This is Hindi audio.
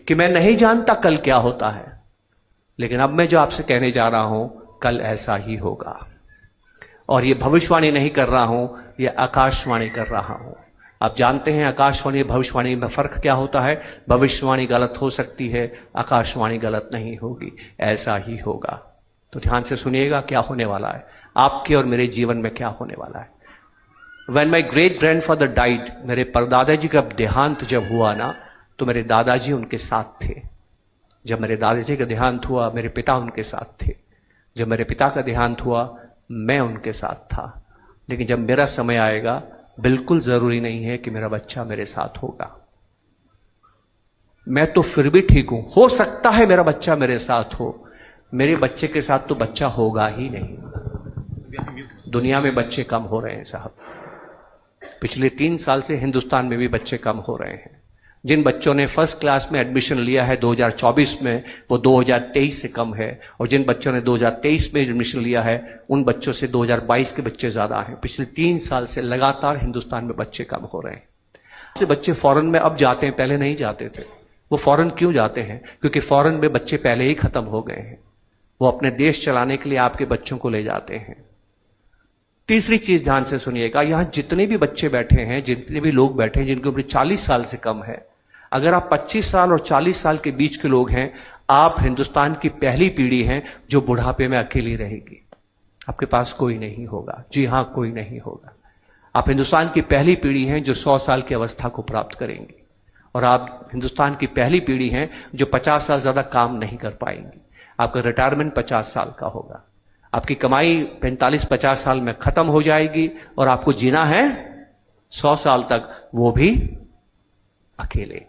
कि मैं नहीं जानता कल क्या होता है, लेकिन अब मैं जो आपसे कहने जा रहा हूं कल ऐसा ही होगा। और ये भविष्यवाणी नहीं कर रहा हूं, ये आकाशवाणी कर रहा हूं। आप जानते हैं आकाशवाणी भविष्यवाणी में फर्क क्या होता है। भविष्यवाणी गलत हो सकती है, आकाशवाणी गलत नहीं होगी, ऐसा ही होगा। तो ध्यान से सुनिएगा क्या होने वाला है, आपके और मेरे जीवन में क्या होने वाला है। When my great grandfather died, मेरे परदादाजी का देहांत जब हुआ ना, तो मेरे दादाजी उनके साथ थे। जब मेरे दादाजी का देहांत हुआ, मेरे पिता उनके साथ थे। जब मेरे पिता का देहांत हुआ, मैं उनके साथ था। लेकिन जब मेरा समय आएगा, बिल्कुल जरूरी नहीं है कि मेरा बच्चा मेरे साथ होगा। मैं तो फिर भी ठीक हूं, हो सकता है मेरा बच्चा मेरे साथ हो, मेरे बच्चे के साथ तो बच्चा होगा ही नहीं। दुनिया में बच्चे कम हो रहे हैं साहब। पिछले 3 साल से हिंदुस्तान में भी बच्चे कम हो रहे हैं। जिन बच्चों ने फर्स्ट क्लास में एडमिशन लिया है 2024 में, वो 2023 से कम है। और जिन बच्चों ने 2023 में एडमिशन लिया है, उन बच्चों से 2022 के बच्चे ज्यादा हैं। पिछले 3 साल से लगातार हिंदुस्तान में बच्चे कम हो रहे हैं। से बच्चे फॉरेन में अब जाते हैं, पहले नहीं जाते थे। वो फॉरेन क्यों जाते हैं? क्योंकि फॉरेन में बच्चे पहले ही खत्म हो गए हैं। वो अपने देश चलाने के लिए आपके बच्चों को ले जाते हैं। तीसरी चीज ध्यान से सुनिएगा, यहां जितने भी बच्चे बैठे हैं, जितने भी लोग बैठे हैं जिनकी उम्र 40 साल से कम है, अगर आप 25 साल और 40 साल के बीच के लोग हैं, आप हिंदुस्तान की पहली पीढ़ी हैं जो बुढ़ापे में अकेली रहेगी। आपके पास कोई नहीं होगा। जी हां, कोई नहीं होगा। आप हिंदुस्तान की पहली पीढ़ी हैं जो 100 साल की अवस्था को प्राप्त करेंगी। और आप हिंदुस्तान की पहली पीढ़ी हैं जो 50 साल ज्यादा काम नहीं कर पाएंगी। आपका रिटायरमेंट 50 साल का होगा। आपकी कमाई 45-50 साल में खत्म हो जाएगी और आपको जीना है 100 साल तक, वो भी अकेले।